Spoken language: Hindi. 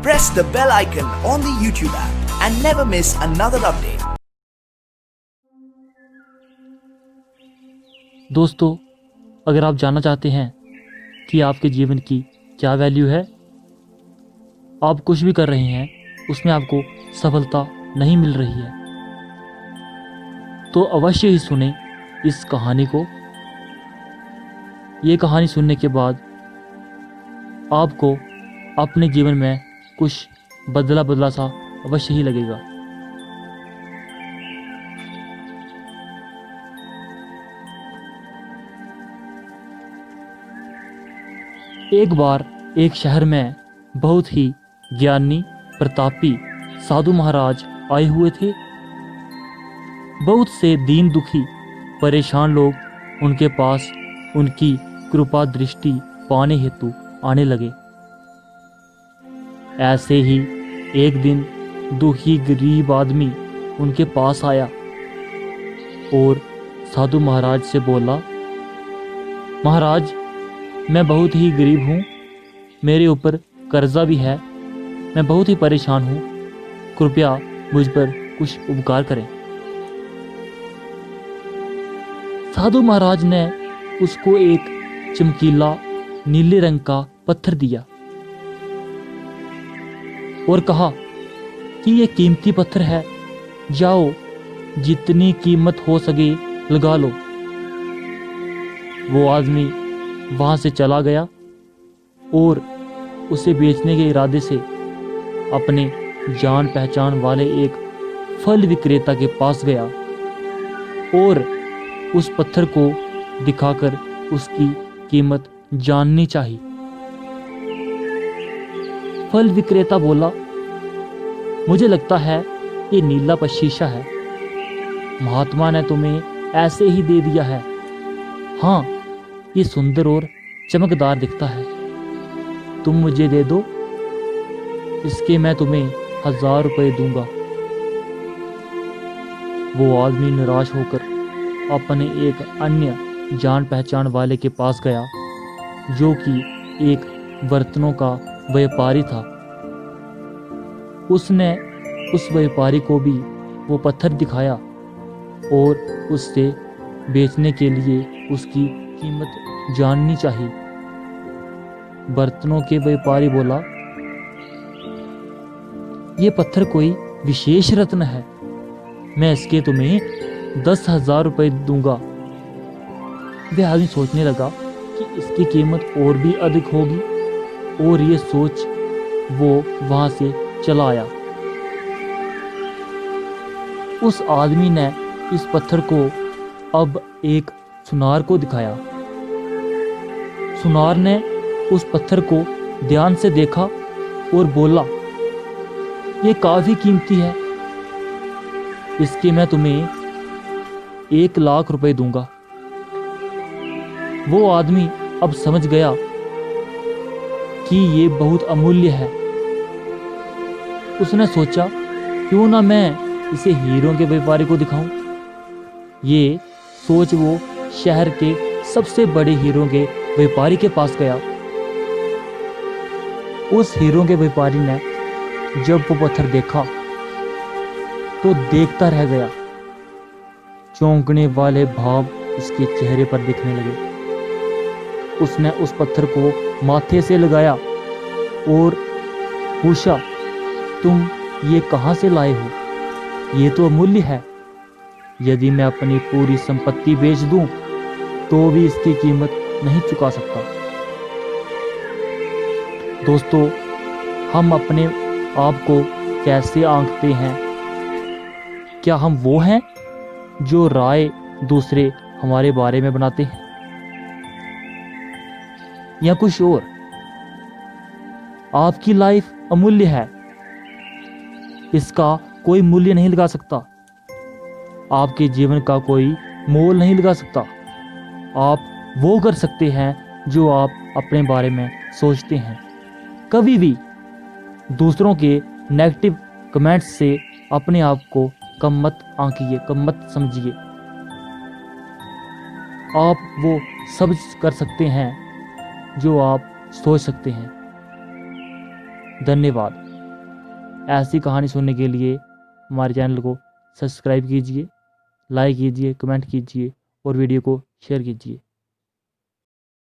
Press the bell icon on the YouTube app and never miss another update. दोस्तों, अगर आप जानना चाहते हैं कि आपके जीवन की क्या वैल्यू है, आप कुछ भी कर रहे हैं उसमें आपको सफलता नहीं मिल रही है, तो अवश्य ही सुने इस कहानी को। ये कहानी सुनने के बाद आपको अपने जीवन में कुछ बदला बदला सा अवश्य ही लगेगा। एक बार एक शहर में बहुत ही ज्ञानी प्रतापी साधु महाराज आए हुए थे। बहुत से दीन दुखी परेशान लोग उनके पास उनकी कृपा दृष्टि पाने हेतु आने लगे। ऐसे ही एक दिन दुखी गरीब आदमी उनके पास आया और साधु महाराज से बोला, महाराज, मैं बहुत ही गरीब हूँ, मेरे ऊपर कर्जा भी है, मैं बहुत ही परेशान हूँ, कृपया मुझ पर कुछ उपकार करें। साधु महाराज ने उसको एक चमकीला नीले रंग का पत्थर दिया और कहा कि ये कीमती पत्थर है, जाओ जितनी कीमत हो सके लगा लो। वो आदमी वहां से चला गया और उसे बेचने के इरादे से अपने जान पहचान वाले एक फल विक्रेता के पास गया और उस पत्थर को दिखाकर उसकी कीमत जाननी चाहिए। फल विक्रेता बोला, मुझे लगता है ये नीला शीशा है, महात्मा ने तुम्हें ऐसे ही दे दिया है। हाँ, ये सुंदर और चमकदार दिखता है, तुम मुझे दे दो, इसके मैं तुम्हें 1000 रुपए दूंगा। वो आदमी निराश होकर अपने एक अन्य जान पहचान वाले के पास गया जो कि एक बर्तनों का व्यापारी था। उसने उस व्यापारी को भी वो पत्थर दिखाया और उससे बेचने के लिए उसकी कीमत जाननी चाहिए। बर्तनों के व्यापारी बोला, ये पत्थर कोई विशेष रत्न है, मैं इसके तुम्हें 10,000 रुपए दूंगा। वह आदमी सोचने लगा कि इसकी कीमत और भी अधिक होगी और ये सोच वो वहां से चला आया। उस आदमी ने इस पत्थर को अब एक सुनार को दिखाया। सुनार ने उस पत्थर को ध्यान से देखा और बोला, ये काफी कीमती है, इसके मैं तुम्हें 1,00,000 रुपए दूंगा। वो आदमी अब समझ गया कि ये बहुत अमूल्य है। उसने सोचा, क्यों ना मैं इसे हीरों के व्यापारी को दिखाऊं। ये सोच वो शहर के सबसे बड़े हीरों के व्यापारी के पास गया। उस हीरों के व्यापारी ने जब वो पत्थर देखा तो देखता रह गया। चौंकने वाले भाव उसके चेहरे पर दिखने लगे। उसने उस पत्थर को माथे से लगाया और पूछा, तुम ये कहां से लाए हो? ये तो अमूल्य है, यदि मैं अपनी पूरी संपत्ति बेच दूं तो भी इसकी कीमत नहीं चुका सकता। दोस्तों, हम अपने आप को कैसे आंकते हैं? क्या हम वो हैं जो राय दूसरे हमारे बारे में बनाते हैं, या कुछ और? आपकी लाइफ अमूल्य है, इसका कोई मूल्य नहीं लगा सकता। आपके जीवन का कोई मोल नहीं लगा सकता। आप वो कर सकते हैं जो आप अपने बारे में सोचते हैं। कभी भी दूसरों के नेगेटिव कमेंट्स से अपने आप को कम मत आंकिए, कम मत समझिए। आप वो सब कर सकते हैं जो आप सोच सकते हैं। धन्यवाद। ऐसी कहानी सुनने के लिए हमारे चैनल को सब्सक्राइब कीजिए, लाइक कीजिए, कमेंट कीजिए और वीडियो को शेयर कीजिए।